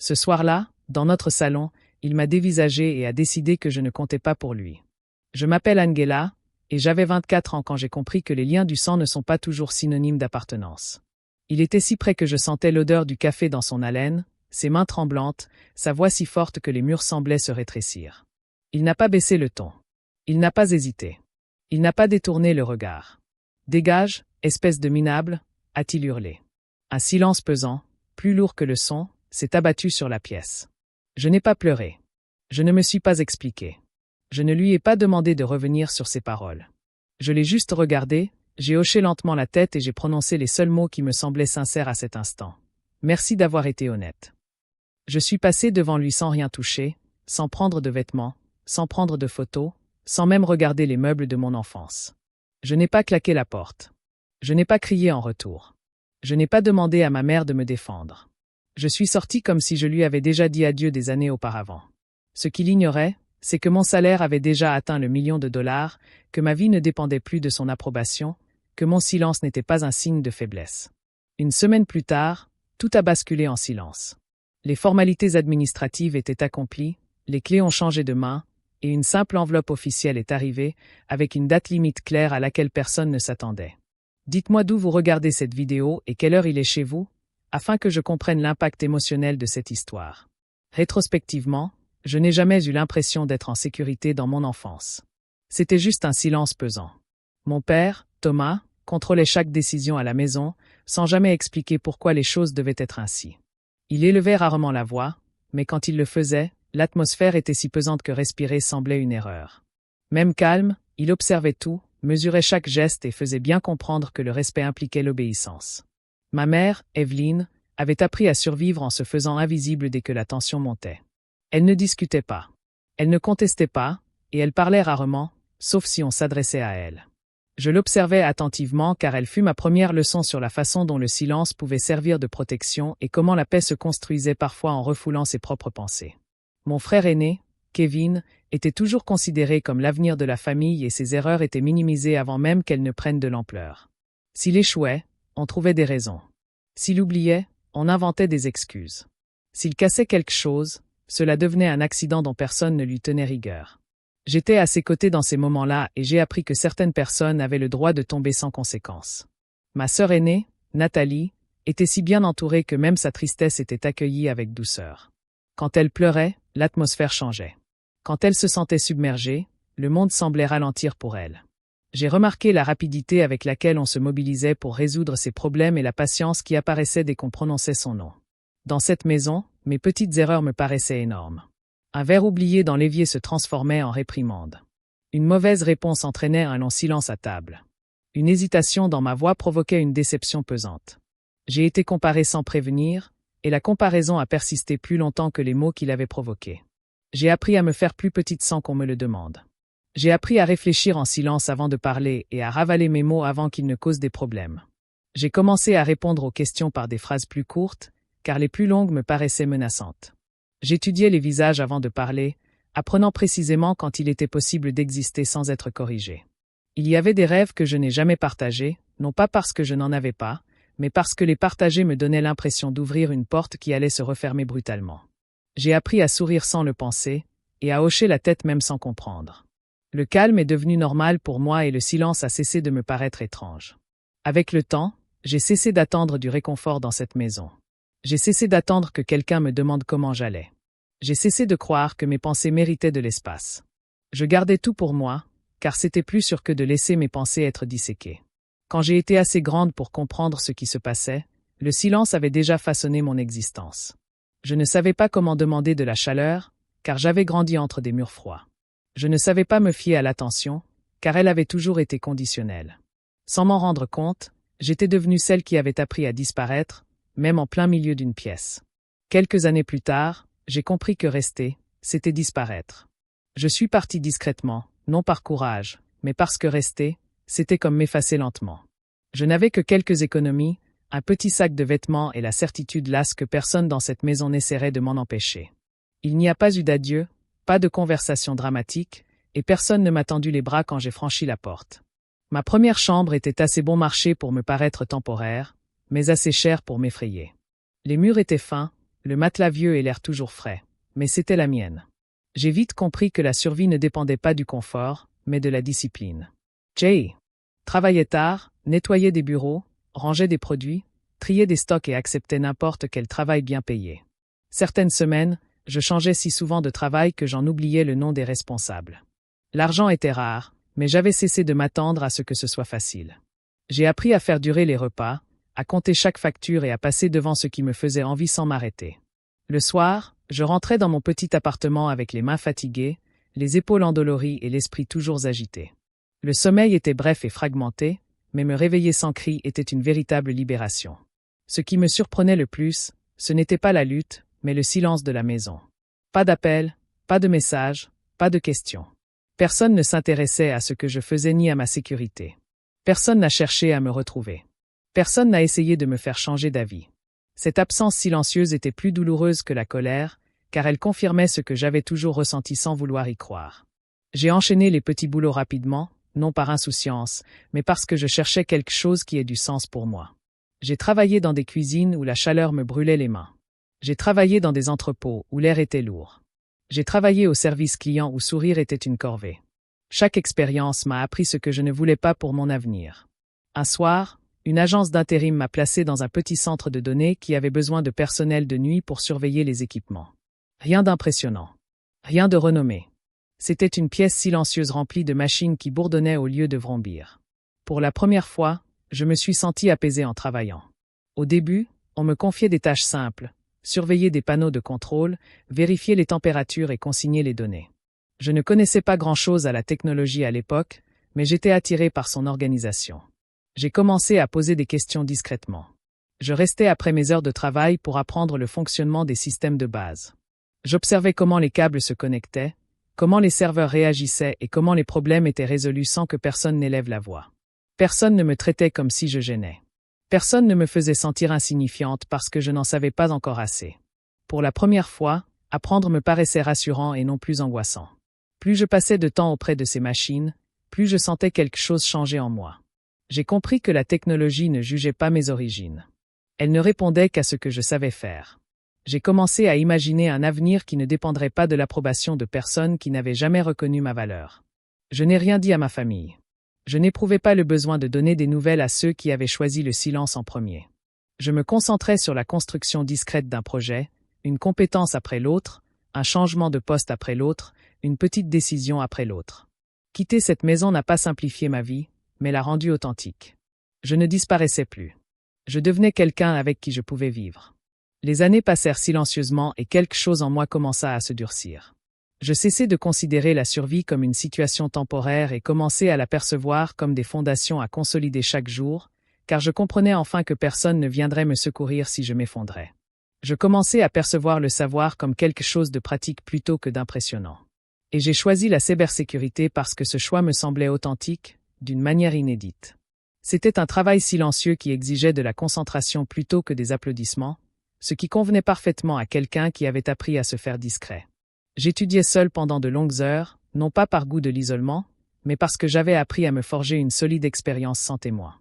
Ce soir-là, dans notre salon, il m'a dévisagé et a décidé que je ne comptais pas pour lui. Je m'appelle Angela, et j'avais 24 ans quand j'ai compris que les liens du sang ne sont pas toujours synonymes d'appartenance. Il était si près que je sentais l'odeur du café dans son haleine, ses mains tremblantes, sa voix si forte que les murs semblaient se rétrécir. Il n'a pas baissé le ton. Il n'a pas hésité. Il n'a pas détourné le regard. « Dégage, espèce de minable !» a-t-il hurlé. Un silence pesant, plus lourd que le son, s'est abattu sur la pièce. Je n'ai pas pleuré. Je ne me suis pas expliqué. Je ne lui ai pas demandé de revenir sur ses paroles. Je l'ai juste regardé, j'ai hoché lentement la tête et j'ai prononcé les seuls mots qui me semblaient sincères à cet instant. Merci d'avoir été honnête. Je suis passé devant lui sans rien toucher, sans prendre de vêtements, sans prendre de photos, sans même regarder les meubles de mon enfance. Je n'ai pas claqué la porte. Je n'ai pas crié en retour. Je n'ai pas demandé à ma mère de me défendre. Je suis sorti comme si je lui avais déjà dit adieu des années auparavant. Ce qu'il ignorait, c'est que mon salaire avait déjà atteint le $1 000 000, que ma vie ne dépendait plus de son approbation, que mon silence n'était pas un signe de faiblesse. Une semaine plus tard, tout a basculé en silence. Les formalités administratives étaient accomplies, les clés ont changé de main, et une simple enveloppe officielle est arrivée, avec une date limite claire à laquelle personne ne s'attendait. Dites-moi d'où vous regardez cette vidéo et quelle heure il est chez vous, afin que je comprenne l'impact émotionnel de cette histoire. Rétrospectivement, je n'ai jamais eu l'impression d'être en sécurité dans mon enfance. C'était juste un silence pesant. Mon père, Thomas, contrôlait chaque décision à la maison, sans jamais expliquer pourquoi les choses devaient être ainsi. Il élevait rarement la voix, mais quand il le faisait, l'atmosphère était si pesante que respirer semblait une erreur. Même calme, il observait tout, mesurait chaque geste et faisait bien comprendre que le respect impliquait l'obéissance. Ma mère, Evelyne, avait appris à survivre en se faisant invisible dès que la tension montait. Elle ne discutait pas. Elle ne contestait pas, et elle parlait rarement, sauf si on s'adressait à elle. Je l'observais attentivement car elle fut ma première leçon sur la façon dont le silence pouvait servir de protection et comment la paix se construisait parfois en refoulant ses propres pensées. Mon frère aîné, Kevin, était toujours considéré comme l'avenir de la famille et ses erreurs étaient minimisées avant même qu'elles ne prennent de l'ampleur. S'il échouait, on trouvait des raisons. S'il oubliait, on inventait des excuses. S'il cassait quelque chose, cela devenait un accident dont personne ne lui tenait rigueur. J'étais à ses côtés dans ces moments-là et j'ai appris que certaines personnes avaient le droit de tomber sans conséquence. Ma sœur aînée, Nathalie, était si bien entourée que même sa tristesse était accueillie avec douceur. Quand elle pleurait, l'atmosphère changeait. Quand elle se sentait submergée, le monde semblait ralentir pour elle. J'ai remarqué la rapidité avec laquelle on se mobilisait pour résoudre ses problèmes et la patience qui apparaissait dès qu'on prononçait son nom. Dans cette maison, mes petites erreurs me paraissaient énormes. Un verre oublié dans l'évier se transformait en réprimande. Une mauvaise réponse entraînait un long silence à table. Une hésitation dans ma voix provoquait une déception pesante. J'ai été comparé sans prévenir, et la comparaison a persisté plus longtemps que les mots qui l'avaient provoquée. J'ai appris à me faire plus petite sans qu'on me le demande. J'ai appris à réfléchir en silence avant de parler et à ravaler mes mots avant qu'ils ne causent des problèmes. J'ai commencé à répondre aux questions par des phrases plus courtes, car les plus longues me paraissaient menaçantes. J'étudiais les visages avant de parler, apprenant précisément quand il était possible d'exister sans être corrigé. Il y avait des rêves que je n'ai jamais partagés, non pas parce que je n'en avais pas, mais parce que les partager me donnait l'impression d'ouvrir une porte qui allait se refermer brutalement. J'ai appris à sourire sans le penser, et à hocher la tête même sans comprendre. Le calme est devenu normal pour moi et le silence a cessé de me paraître étrange. Avec le temps, j'ai cessé d'attendre du réconfort dans cette maison. J'ai cessé d'attendre que quelqu'un me demande comment j'allais. J'ai cessé de croire que mes pensées méritaient de l'espace. Je gardais tout pour moi, car c'était plus sûr que de laisser mes pensées être disséquées. Quand j'ai été assez grande pour comprendre ce qui se passait, le silence avait déjà façonné mon existence. Je ne savais pas comment demander de la chaleur, car j'avais grandi entre des murs froids. Je ne savais pas me fier à l'attention, car elle avait toujours été conditionnelle. Sans m'en rendre compte, j'étais devenue celle qui avait appris à disparaître, même en plein milieu d'une pièce. Quelques années plus tard, j'ai compris que rester, c'était disparaître. Je suis partie discrètement, non par courage, mais parce que rester, c'était comme m'effacer lentement. Je n'avais que quelques économies, un petit sac de vêtements et la certitude lasse que personne dans cette maison n'essaierait de m'en empêcher. Il n'y a pas eu d'adieu, pas de conversation dramatique, et personne ne m'a tendu les bras quand j'ai franchi la porte. Ma première chambre était assez bon marché pour me paraître temporaire, mais assez chère pour m'effrayer. Les murs étaient fins, le matelas vieux et l'air toujours frais. Mais c'était la mienne. J'ai vite compris que la survie ne dépendait pas du confort, mais de la discipline. Jay travaillait tard, nettoyait des bureaux, rangeait des produits, triait des stocks et acceptait n'importe quel travail bien payé. Certaines semaines, je changeais si souvent de travail que j'en oubliais le nom des responsables. L'argent était rare, mais j'avais cessé de m'attendre à ce que ce soit facile. J'ai appris à faire durer les repas, à compter chaque facture et à passer devant ce qui me faisait envie sans m'arrêter. Le soir, je rentrais dans mon petit appartement avec les mains fatiguées, les épaules endolories et l'esprit toujours agité. Le sommeil était bref et fragmenté, mais me réveiller sans cri était une véritable libération. Ce qui me surprenait le plus, ce n'était pas la lutte, mais le silence de la maison. Pas d'appel, pas de message, pas de questions. Personne ne s'intéressait à ce que je faisais ni à ma sécurité. Personne n'a cherché à me retrouver. Personne n'a essayé de me faire changer d'avis. Cette absence silencieuse était plus douloureuse que la colère, car elle confirmait ce que j'avais toujours ressenti sans vouloir y croire. J'ai enchaîné les petits boulots rapidement, non par insouciance, mais parce que je cherchais quelque chose qui ait du sens pour moi. J'ai travaillé dans des cuisines où la chaleur me brûlait les mains. J'ai travaillé dans des entrepôts où l'air était lourd. J'ai travaillé au service client où sourire était une corvée. Chaque expérience m'a appris ce que je ne voulais pas pour mon avenir. Un soir, une agence d'intérim m'a placé dans un petit centre de données qui avait besoin de personnel de nuit pour surveiller les équipements. Rien d'impressionnant. Rien de renommé. C'était une pièce silencieuse remplie de machines qui bourdonnaient au lieu de vrombir. Pour la première fois, je me suis senti apaisé en travaillant. Au début, on me confiait des tâches simples, surveiller des panneaux de contrôle, vérifier les températures et consigner les données. Je ne connaissais pas grand-chose à la technologie à l'époque, mais j'étais attiré par son organisation. J'ai commencé à poser des questions discrètement. Je restais après mes heures de travail pour apprendre le fonctionnement des systèmes de base. J'observais comment les câbles se connectaient, comment les serveurs réagissaient et comment les problèmes étaient résolus sans que personne n'élève la voix. Personne ne me traitait comme si je gênais. Personne ne me faisait sentir insignifiante parce que je n'en savais pas encore assez. Pour la première fois, apprendre me paraissait rassurant et non plus angoissant. Plus je passais de temps auprès de ces machines, plus je sentais quelque chose changer en moi. J'ai compris que la technologie ne jugeait pas mes origines. Elle ne répondait qu'à ce que je savais faire. J'ai commencé à imaginer un avenir qui ne dépendrait pas de l'approbation de personnes qui n'avaient jamais reconnu ma valeur. Je n'ai rien dit à ma famille. Je n'éprouvais pas le besoin de donner des nouvelles à ceux qui avaient choisi le silence en premier. Je me concentrais sur la construction discrète d'un projet, une compétence après l'autre, un changement de poste après l'autre, une petite décision après l'autre. Quitter cette maison n'a pas simplifié ma vie, mais l'a rendue authentique. Je ne disparaissais plus. Je devenais quelqu'un avec qui je pouvais vivre. Les années passèrent silencieusement et quelque chose en moi commença à se durcir. Je cessai de considérer la survie comme une situation temporaire et commençai à la percevoir comme des fondations à consolider chaque jour, car je comprenais enfin que personne ne viendrait me secourir si je m'effondrais. Je commençai à percevoir le savoir comme quelque chose de pratique plutôt que d'impressionnant. Et j'ai choisi la cybersécurité parce que ce choix me semblait authentique, d'une manière inédite. C'était un travail silencieux qui exigeait de la concentration plutôt que des applaudissements, ce qui convenait parfaitement à quelqu'un qui avait appris à se faire discret. J'étudiais seul pendant de longues heures, non pas par goût de l'isolement, mais parce que j'avais appris à me forger une solide expérience sans témoin.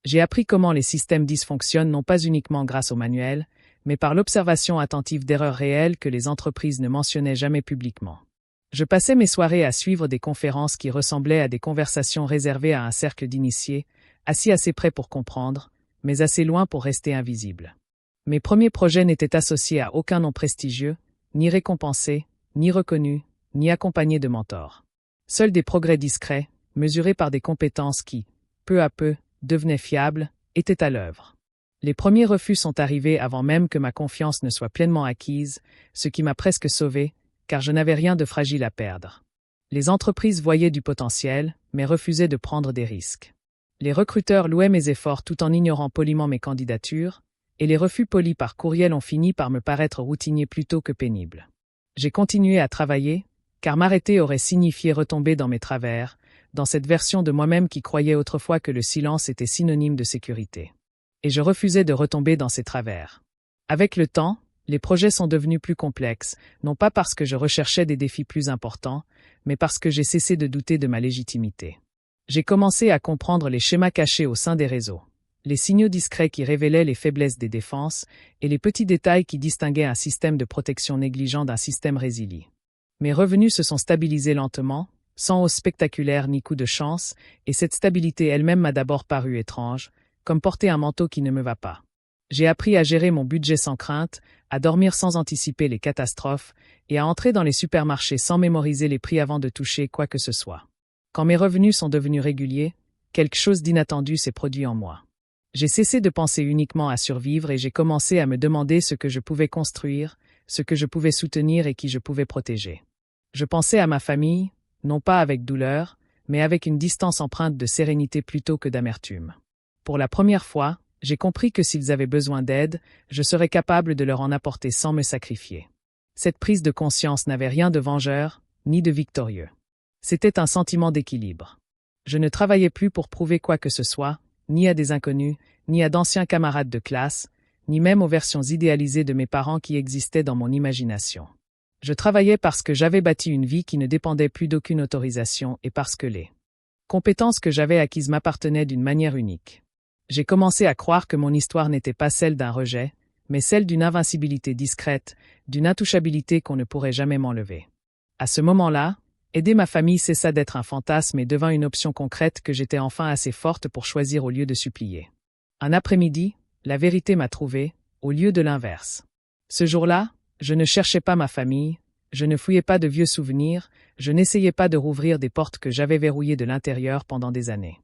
J'ai appris comment les systèmes dysfonctionnent non pas uniquement grâce au manuel, mais par l'observation attentive d'erreurs réelles que les entreprises ne mentionnaient jamais publiquement. Je passais mes soirées à suivre des conférences qui ressemblaient à des conversations réservées à un cercle d'initiés, assis assez près pour comprendre, mais assez loin pour rester invisible. Mes premiers projets n'étaient associés à aucun nom prestigieux, ni récompensés, ni reconnus, ni accompagnés de mentors. Seuls des progrès discrets, mesurés par des compétences qui, peu à peu, devenaient fiables, étaient à l'œuvre. Les premiers refus sont arrivés avant même que ma confiance ne soit pleinement acquise, ce qui m'a presque sauvé, car je n'avais rien de fragile à perdre. Les entreprises voyaient du potentiel, mais refusaient de prendre des risques. Les recruteurs louaient mes efforts tout en ignorant poliment mes candidatures, et les refus polis par courriel ont fini par me paraître routiniers plutôt que pénibles. J'ai continué à travailler, car m'arrêter aurait signifié retomber dans mes travers, dans cette version de moi-même qui croyait autrefois que le silence était synonyme de sécurité. Et je refusais de retomber dans ces travers. Avec le temps, les projets sont devenus plus complexes, non pas parce que je recherchais des défis plus importants, mais parce que j'ai cessé de douter de ma légitimité. J'ai commencé à comprendre les schémas cachés au sein des réseaux. les signaux discrets qui révélaient les faiblesses des défenses et les petits détails qui distinguaient un système de protection négligent d'un système résilient. Mes revenus se sont stabilisés lentement, sans hausse spectaculaire ni coup de chance, et cette stabilité elle-même m'a d'abord paru étrange, comme porter un manteau qui ne me va pas. J'ai appris à gérer mon budget sans crainte, à dormir sans anticiper les catastrophes, et à entrer dans les supermarchés sans mémoriser les prix avant de toucher quoi que ce soit. Quand mes revenus sont devenus réguliers, quelque chose d'inattendu s'est produit en moi. J'ai cessé de penser uniquement à survivre et j'ai commencé à me demander ce que je pouvais construire, ce que je pouvais soutenir et qui je pouvais protéger. Je pensais à ma famille, non pas avec douleur, mais avec une distance empreinte de sérénité plutôt que d'amertume. Pour la première fois, j'ai compris que s'ils avaient besoin d'aide, je serais capable de leur en apporter sans me sacrifier. Cette prise de conscience n'avait rien de vengeur, ni de victorieux. C'était un sentiment d'équilibre. Je ne travaillais plus pour prouver quoi que ce soit, ni à des inconnus, ni à d'anciens camarades de classe, ni même aux versions idéalisées de mes parents qui existaient dans mon imagination. Je travaillais parce que j'avais bâti une vie qui ne dépendait plus d'aucune autorisation et parce que les compétences que j'avais acquises m'appartenaient d'une manière unique. J'ai commencé à croire que mon histoire n'était pas celle d'un rejet, mais celle d'une invincibilité discrète, d'une intouchabilité qu'on ne pourrait jamais m'enlever. À ce moment-là, aider ma famille cessa d'être un fantasme et devint une option concrète que j'étais enfin assez forte pour choisir au lieu de supplier. Un après-midi, la vérité m'a trouvé, au lieu de l'inverse. Ce jour-là, je ne cherchais pas ma famille, je ne fouillais pas de vieux souvenirs, je n'essayais pas de rouvrir des portes que j'avais verrouillées de l'intérieur pendant des années.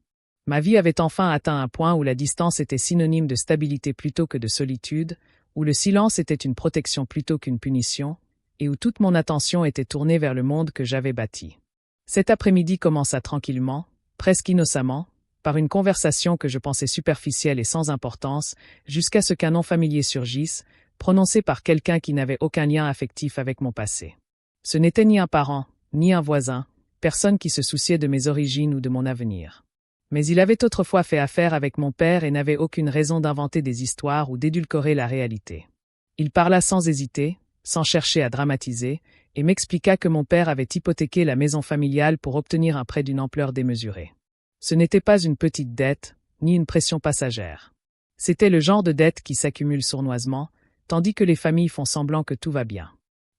Ma vie avait enfin atteint un point où la distance était synonyme de stabilité plutôt que de solitude, où le silence était une protection plutôt qu'une punition, et où toute mon attention était tournée vers le monde que j'avais bâti. Cet après-midi commença tranquillement, presque innocemment, par une conversation que je pensais superficielle et sans importance, jusqu'à ce qu'un nom familier surgisse, prononcé par quelqu'un qui n'avait aucun lien affectif avec mon passé. Ce n'était ni un parent, ni un voisin, personne qui se souciait de mes origines ou de mon avenir. Mais il avait autrefois fait affaire avec mon père et n'avait aucune raison d'inventer des histoires ou d'édulcorer la réalité. Il parla sans hésiter, sans chercher à dramatiser, et m'expliqua que mon père avait hypothéqué la maison familiale pour obtenir un prêt d'une ampleur démesurée. Ce n'était pas une petite dette, ni une pression passagère. C'était le genre de dette qui s'accumule sournoisement, tandis que les familles font semblant que tout va bien.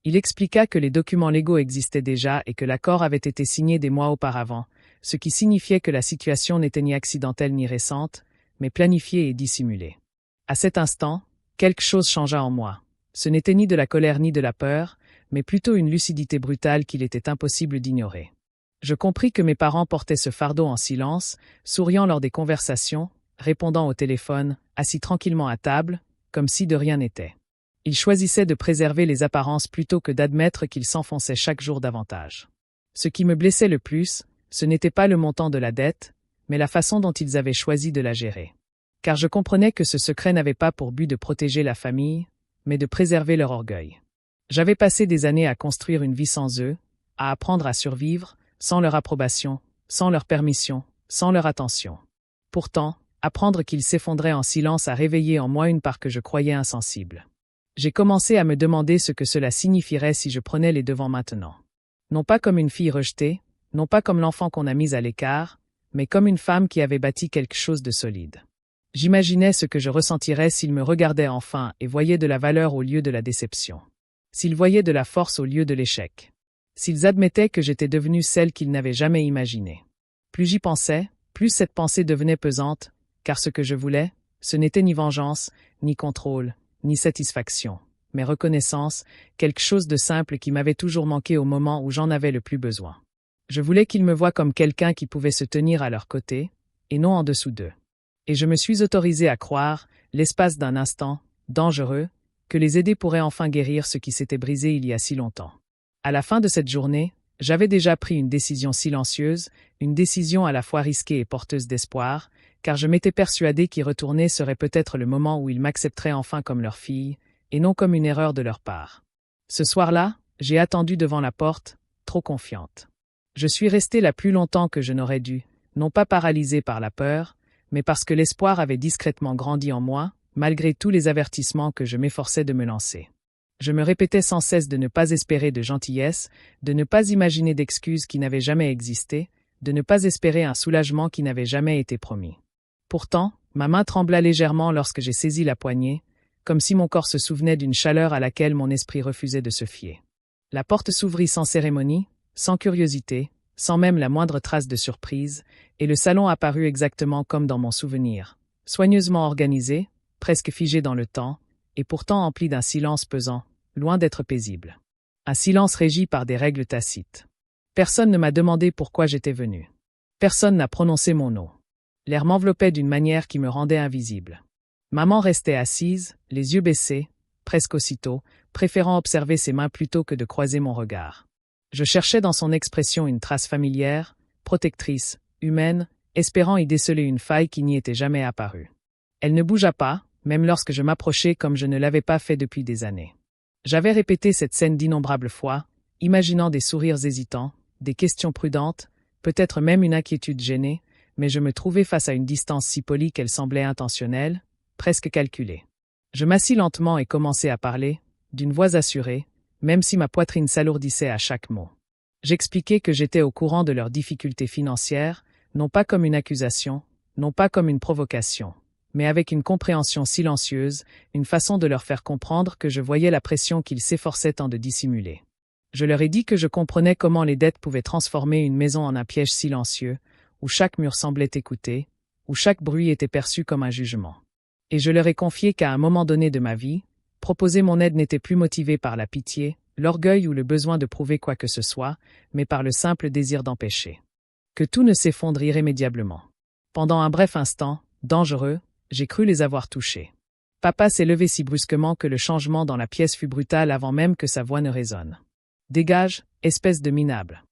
Il expliqua que les documents légaux existaient déjà et que l'accord avait été signé des mois auparavant, ce qui signifiait que la situation n'était ni accidentelle ni récente, mais planifiée et dissimulée. À cet instant, quelque chose changea en moi. Ce n'était ni de la colère ni de la peur, mais plutôt une lucidité brutale qu'il était impossible d'ignorer. Je compris que mes parents portaient ce fardeau en silence, souriant lors des conversations, répondant au téléphone, assis tranquillement à table, comme si de rien n'était. Ils choisissaient de préserver les apparences plutôt que d'admettre qu'ils s'enfonçaient chaque jour davantage. Ce qui me blessait le plus, ce n'était pas le montant de la dette, mais la façon dont ils avaient choisi de la gérer. Car je comprenais que ce secret n'avait pas pour but de protéger la famille, mais de préserver leur orgueil. J'avais passé des années à construire une vie sans eux, à apprendre à survivre, sans leur approbation, sans leur permission, sans leur attention. Pourtant, apprendre qu'ils s'effondraient en silence a réveillé en moi une part que je croyais insensible. J'ai commencé à me demander ce que cela signifierait si je prenais les devants maintenant. Non pas comme une fille rejetée, non pas comme l'enfant qu'on a mis à l'écart, mais comme une femme qui avait bâti quelque chose de solide. J'imaginais ce que je ressentirais s'ils me regardaient enfin et voyaient de la valeur au lieu de la déception. S'ils voyaient de la force au lieu de l'échec. S'ils admettaient que j'étais devenue celle qu'ils n'avaient jamais imaginée. Plus j'y pensais, plus cette pensée devenait pesante, car ce que je voulais, ce n'était ni vengeance, ni contrôle, ni satisfaction, mais reconnaissance, quelque chose de simple qui m'avait toujours manqué au moment où j'en avais le plus besoin. Je voulais qu'ils me voient comme quelqu'un qui pouvait se tenir à leur côté, et non en dessous d'eux. Et je me suis autorisé à croire, l'espace d'un instant, dangereux, que les aider pourrait enfin guérir ce qui s'était brisé il y a si longtemps. À la fin de cette journée, j'avais déjà pris une décision silencieuse, une décision à la fois risquée et porteuse d'espoir, car je m'étais persuadé qu'y retourner serait peut-être le moment où ils m'accepteraient enfin comme leur fille, et non comme une erreur de leur part. Ce soir-là, j'ai attendu devant la porte, trop confiante. Je suis restée là plus longtemps que je n'aurais dû, non pas paralysée par la peur, mais parce que l'espoir avait discrètement grandi en moi, malgré tous les avertissements que je m'efforçais de me lancer. Je me répétais sans cesse de ne pas espérer de gentillesse, de ne pas imaginer d'excuses qui n'avaient jamais existé, de ne pas espérer un soulagement qui n'avait jamais été promis. Pourtant, Ma main trembla légèrement lorsque j'ai saisi la poignée, comme si mon corps se souvenait d'une chaleur à laquelle mon esprit refusait de se fier. La porte s'ouvrit sans cérémonie, sans curiosité, sans même la moindre trace de surprise, et le salon apparut exactement comme dans mon souvenir, soigneusement organisé, presque figé dans le temps, et pourtant empli d'un silence pesant, loin d'être paisible. Un silence régi par des règles tacites. Personne ne m'a demandé pourquoi j'étais venu. Personne n'a prononcé mon nom. L'air m'enveloppait d'une manière qui me rendait invisible. Maman restait assise, les yeux baissés, presque aussitôt, préférant observer ses mains plutôt que de croiser mon regard. Je cherchais dans son expression une trace familière, protectrice, humaine, espérant y déceler une faille qui n'y était jamais apparue. Elle ne bougea pas, même lorsque je m'approchais comme je ne l'avais pas fait depuis des années. J'avais répété cette scène d'innombrables fois, imaginant des sourires hésitants, des questions prudentes, peut-être même une inquiétude gênée, mais je me trouvais face à une distance si polie qu'elle semblait intentionnelle, presque calculée. Je m'assis lentement et commençai à parler, d'une voix assurée, même si ma poitrine s'alourdissait à chaque mot. J'expliquai que j'étais au courant de leurs difficultés financières, non pas comme une accusation, non pas comme une provocation, mais avec une compréhension silencieuse, une façon de leur faire comprendre que je voyais la pression qu'ils s'efforçaient tant de dissimuler. Je leur ai dit que je comprenais comment les dettes pouvaient transformer une maison en un piège silencieux, où chaque mur semblait écouter, où chaque bruit était perçu comme un jugement. Et je leur ai confié qu'à un moment donné de ma vie, proposer mon aide n'était plus motivé par la pitié, l'orgueil ou le besoin de prouver quoi que ce soit, mais par le simple désir d'empêcher que tout ne s'effondre irrémédiablement. Pendant un bref instant, dangereux, j'ai cru les avoir touchés. Papa s'est levé si brusquement que le changement dans la pièce fut brutal avant même que sa voix ne résonne. « Dégage, espèce de minable !»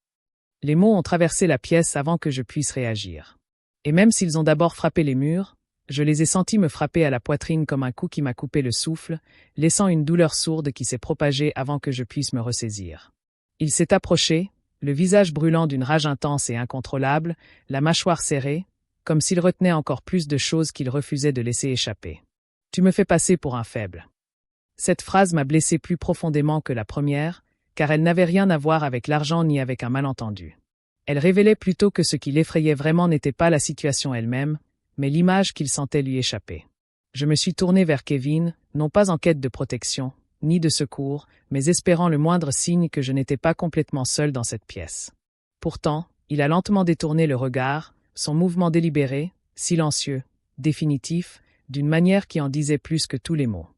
Les mots ont traversé la pièce avant que je puisse réagir. Et même s'ils ont d'abord frappé les murs, je les ai sentis me frapper à la poitrine comme un coup qui m'a coupé le souffle, laissant une douleur sourde qui s'est propagée avant que je puisse me ressaisir. Il s'est approché, le visage brûlant d'une rage intense et incontrôlable, la mâchoire serrée, comme s'il retenait encore plus de choses qu'il refusait de laisser échapper. « Tu me fais passer pour un faible. » Cette phrase m'a blessé plus profondément que la première, car elle n'avait rien à voir avec l'argent ni avec un malentendu. Elle révélait plutôt que ce qui l'effrayait vraiment n'était pas la situation elle-même, mais l'image qu'il sentait lui échapper. Je me suis tourné vers Kevin, non pas en quête de protection, ni de secours, mais espérant le moindre signe que je n'étais pas complètement seul dans cette pièce. Pourtant, il a lentement détourné le regard, son mouvement délibéré, silencieux, définitif, d'une manière qui en disait plus que tous les mots.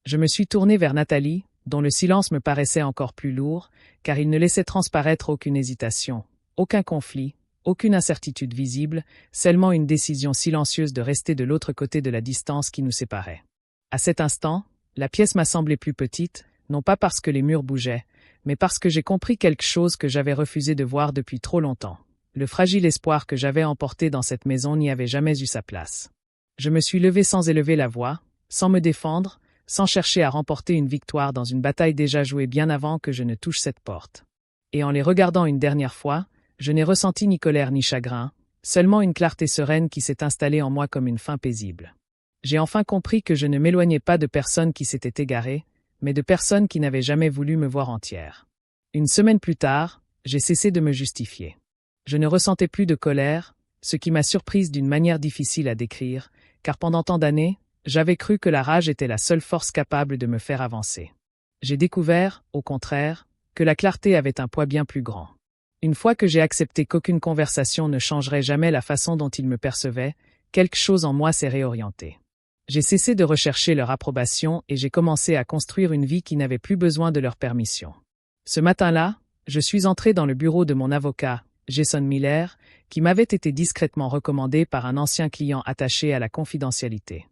Je me suis tourné vers Nathalie, dont le silence me paraissait encore plus lourd, car il ne laissait transparaître aucune hésitation, aucun conflit, aucune incertitude visible, seulement une décision silencieuse de rester de l'autre côté de la distance qui nous séparait. À cet instant, la pièce m'a semblé plus petite, non pas parce que les murs bougeaient, mais parce que j'ai compris quelque chose que j'avais refusé de voir depuis trop longtemps. Le fragile espoir que j'avais emporté dans cette maison n'y avait jamais eu sa place. Je me suis levé sans élever la voix, sans me défendre, sans chercher à remporter une victoire dans une bataille déjà jouée bien avant que je ne touche cette porte. Et en les regardant une dernière fois, je n'ai ressenti ni colère ni chagrin, seulement une clarté sereine qui s'est installée en moi comme une faim paisible. J'ai enfin compris que je ne m'éloignais pas de personnes qui s'étaient égarées, mais de personnes qui n'avaient jamais voulu me voir entière. Une semaine plus tard, j'ai cessé de me justifier. Je ne ressentais plus de colère, ce qui m'a surprise d'une manière difficile à décrire, car pendant tant d'années, j'avais cru que la rage était la seule force capable de me faire avancer. J'ai découvert, au contraire, que la clarté avait un poids bien plus grand. Une fois que j'ai accepté qu'aucune conversation ne changerait jamais la façon dont ils me percevaient, quelque chose en moi s'est réorienté. J'ai cessé de rechercher leur approbation et j'ai commencé à construire une vie qui n'avait plus besoin de leur permission. Ce matin-là, je suis entré dans le bureau de mon avocat, Jason Miller, qui m'avait été discrètement recommandé par un ancien client attaché à la confidentialité.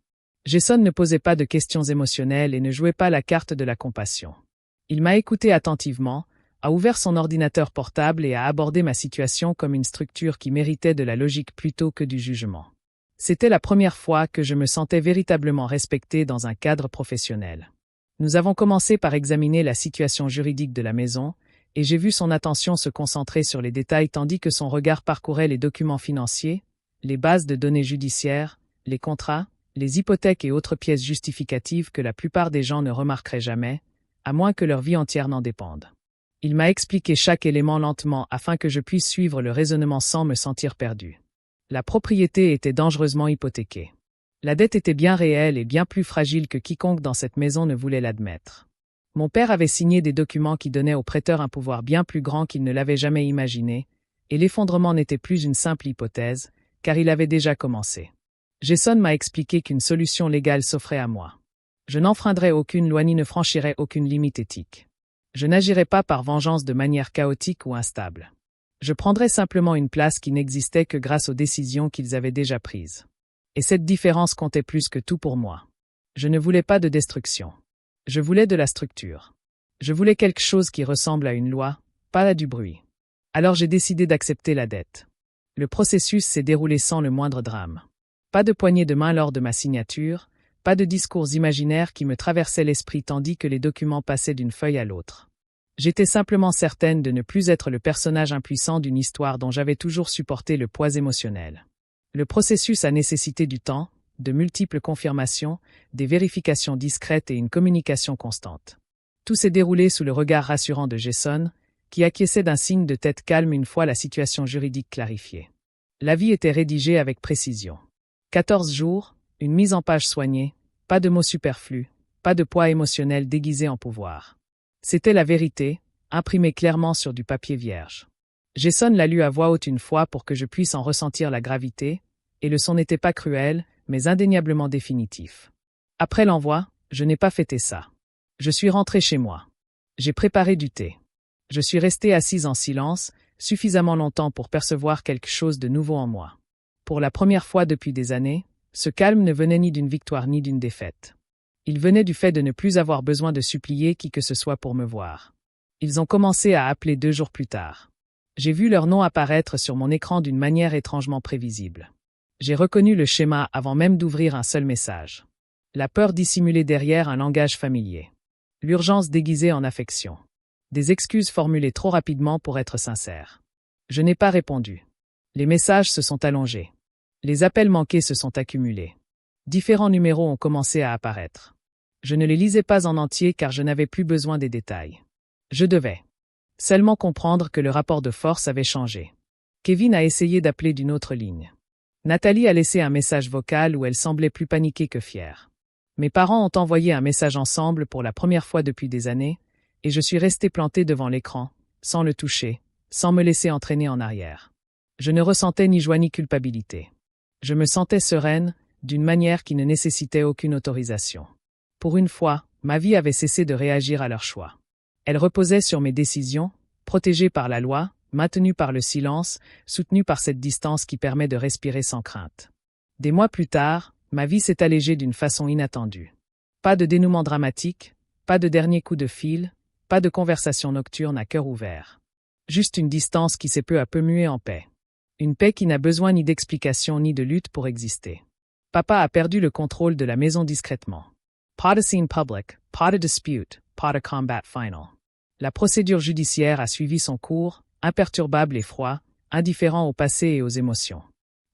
Jason ne posait pas de questions émotionnelles et ne jouait pas la carte de la compassion. Il m'a écouté attentivement, a ouvert son ordinateur portable et a abordé ma situation comme une structure qui méritait de la logique plutôt que du jugement. C'était la première fois que je me sentais véritablement respecté dans un cadre professionnel. Nous avons commencé par examiner la situation juridique de la maison, et j'ai vu son attention se concentrer sur les détails tandis que son regard parcourait les documents financiers, les bases de données judiciaires, les contrats, les hypothèques et autres pièces justificatives que la plupart des gens ne remarqueraient jamais, à moins que leur vie entière n'en dépende. Il m'a expliqué chaque élément lentement afin que je puisse suivre le raisonnement sans me sentir perdu. La propriété était dangereusement hypothéquée. La dette était bien réelle et bien plus fragile que quiconque dans cette maison ne voulait l'admettre. Mon père avait signé des documents qui donnaient au prêteur un pouvoir bien plus grand qu'il ne l'avait jamais imaginé, et l'effondrement n'était plus une simple hypothèse, car il avait déjà commencé. Jason m'a expliqué qu'une solution légale s'offrait à moi. Je n'enfreindrais aucune loi ni ne franchirais aucune limite éthique. Je n'agirais pas par vengeance de manière chaotique ou instable. Je prendrais simplement une place qui n'existait que grâce aux décisions qu'ils avaient déjà prises. Et cette différence comptait plus que tout pour moi. Je ne voulais pas de destruction. Je voulais de la structure. Je voulais quelque chose qui ressemble à une loi, pas à du bruit. Alors j'ai décidé d'accepter la dette. Le processus s'est déroulé sans le moindre drame. Pas de poignée de main lors de ma signature, pas de discours imaginaires qui me traversaient l'esprit tandis que les documents passaient d'une feuille à l'autre. J'étais simplement certaine de ne plus être le personnage impuissant d'une histoire dont j'avais toujours supporté le poids émotionnel. Le processus a nécessité du temps, de multiples confirmations, des vérifications discrètes et une communication constante. Tout s'est déroulé sous le regard rassurant de Jason, qui acquiesçait d'un signe de tête calme une fois la situation juridique clarifiée. L'avis était rédigé avec précision. 14 jours, une mise en page soignée, pas de mots superflus, pas de poids émotionnel déguisé en pouvoir. C'était la vérité, imprimée clairement sur du papier vierge. Jason l'a lu à voix haute une fois pour que je puisse en ressentir la gravité, et le son n'était pas cruel, mais indéniablement définitif. Après l'envoi, je n'ai pas fêté ça. Je suis rentré chez moi. J'ai préparé du thé. Je suis resté assise en silence, suffisamment longtemps pour percevoir quelque chose de nouveau en moi. Pour la première fois depuis des années, ce calme ne venait ni d'une victoire ni d'une défaite. Il venait du fait de ne plus avoir besoin de supplier qui que ce soit pour me voir. Ils ont commencé à appeler 2 jours plus tard. J'ai vu leur nom apparaître sur mon écran d'une manière étrangement prévisible. J'ai reconnu le schéma avant même d'ouvrir un seul message. La peur dissimulée derrière un langage familier. L'urgence déguisée en affection. Des excuses formulées trop rapidement pour être sincères. Je n'ai pas répondu. Les messages se sont allongés. Les appels manqués se sont accumulés. Différents numéros ont commencé à apparaître. Je ne les lisais pas en entier car je n'avais plus besoin des détails. Je devais seulement comprendre que le rapport de force avait changé. Kevin a essayé d'appeler d'une autre ligne. Nathalie a laissé un message vocal où elle semblait plus paniquée que fière. Mes parents ont envoyé un message ensemble pour la première fois depuis des années, et je suis resté planté devant l'écran, sans le toucher, sans me laisser entraîner en arrière. Je ne ressentais ni joie ni culpabilité. Je me sentais sereine, d'une manière qui ne nécessitait aucune autorisation. Pour une fois, ma vie avait cessé de réagir à leur choix. Elle reposait sur mes décisions, protégée par la loi, maintenue par le silence, soutenue par cette distance qui permet de respirer sans crainte. Des mois plus tard, ma vie s'est allégée d'une façon inattendue. Pas de dénouement dramatique, pas de dernier coup de fil, pas de conversation nocturne à cœur ouvert. Juste une distance qui s'est peu à peu muée en paix. Une paix qui n'a besoin ni d'explication ni de lutte pour exister. Papa a perdu le contrôle de la maison discrètement. Pas de scene public, pas de dispute, pas de combat final. La procédure judiciaire a suivi son cours, imperturbable et froid, indifférent au passé et aux émotions.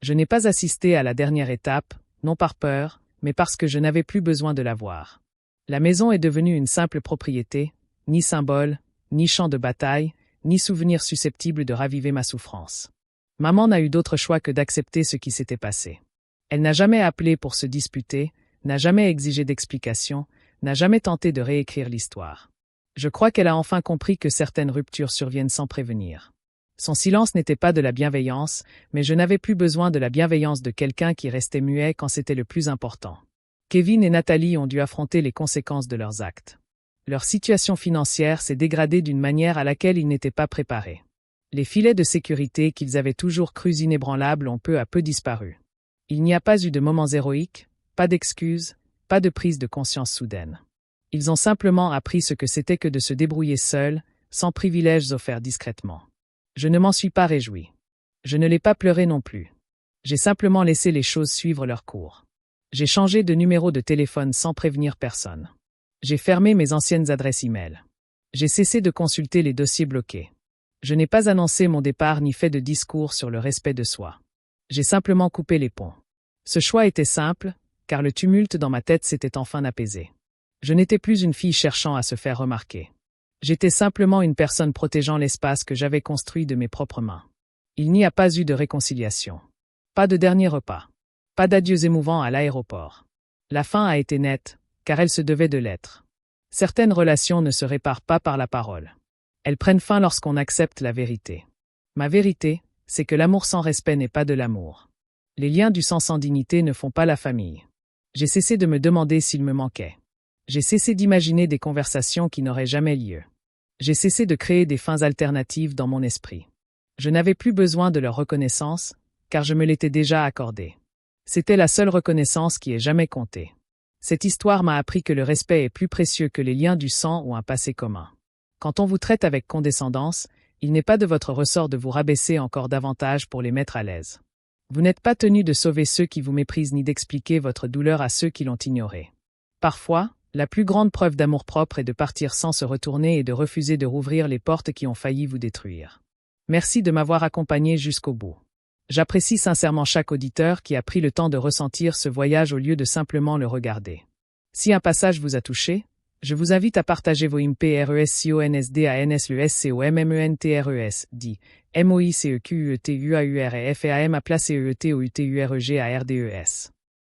Je n'ai pas assisté à la dernière étape, non par peur, mais parce que je n'avais plus besoin de la voir. La maison est devenue une simple propriété, ni symbole, ni champ de bataille, ni souvenir susceptible de raviver ma souffrance. Maman n'a eu d'autre choix que d'accepter ce qui s'était passé. Elle n'a jamais appelé pour se disputer, n'a jamais exigé d'explications, n'a jamais tenté de réécrire l'histoire. Je crois qu'elle a enfin compris que certaines ruptures surviennent sans prévenir. Son silence n'était pas de la bienveillance, mais je n'avais plus besoin de la bienveillance de quelqu'un qui restait muet quand c'était le plus important. Kevin et Nathalie ont dû affronter les conséquences de leurs actes. Leur situation financière s'est dégradée d'une manière à laquelle ils n'étaient pas préparés. Les filets de sécurité qu'ils avaient toujours crus inébranlables ont peu à peu disparu. Il n'y a pas eu de moments héroïques, pas d'excuses, pas de prise de conscience soudaine. Ils ont simplement appris ce que c'était que de se débrouiller seuls, sans privilèges offerts discrètement. Je ne m'en suis pas réjoui. Je ne l'ai pas pleuré non plus. J'ai simplement laissé les choses suivre leur cours. J'ai changé de numéro de téléphone sans prévenir personne. J'ai fermé mes anciennes adresses e-mail. J'ai cessé de consulter les dossiers bloqués. Je n'ai pas annoncé mon départ ni fait de discours sur le respect de soi. J'ai simplement coupé les ponts. Ce choix était simple, car le tumulte dans ma tête s'était enfin apaisé. Je n'étais plus une fille cherchant à se faire remarquer. J'étais simplement une personne protégeant l'espace que j'avais construit de mes propres mains. Il n'y a pas eu de réconciliation. Pas de dernier repas. Pas d'adieux émouvants à l'aéroport. La fin a été nette, car elle se devait de l'être. Certaines relations ne se réparent pas par la parole. Elles prennent fin lorsqu'on accepte la vérité. Ma vérité, c'est que l'amour sans respect n'est pas de l'amour. Les liens du sang sans dignité ne font pas la famille. J'ai cessé de me demander s'il me manquait. J'ai cessé d'imaginer des conversations qui n'auraient jamais lieu. J'ai cessé de créer des fins alternatives dans mon esprit. Je n'avais plus besoin de leur reconnaissance, car je me l'étais déjà accordée. C'était la seule reconnaissance qui ait jamais compté. Cette histoire m'a appris que le respect est plus précieux que les liens du sang ou un passé commun. Quand on vous traite avec condescendance, il n'est pas de votre ressort de vous rabaisser encore davantage pour les mettre à l'aise. Vous n'êtes pas tenu de sauver ceux qui vous méprisent ni d'expliquer votre douleur à ceux qui l'ont ignoré. Parfois, la plus grande preuve d'amour-propre est de partir sans se retourner et de refuser de rouvrir les portes qui ont failli vous détruire. Merci de m'avoir accompagné jusqu'au bout. J'apprécie sincèrement chaque auditeur qui a pris le temps de ressentir ce voyage au lieu de simplement le regarder. Si un passage vous a touché, je vous invite à partager vos impresconsdansles dit MOICEQUETUAUREFAM à place EETOUTUREGARDES.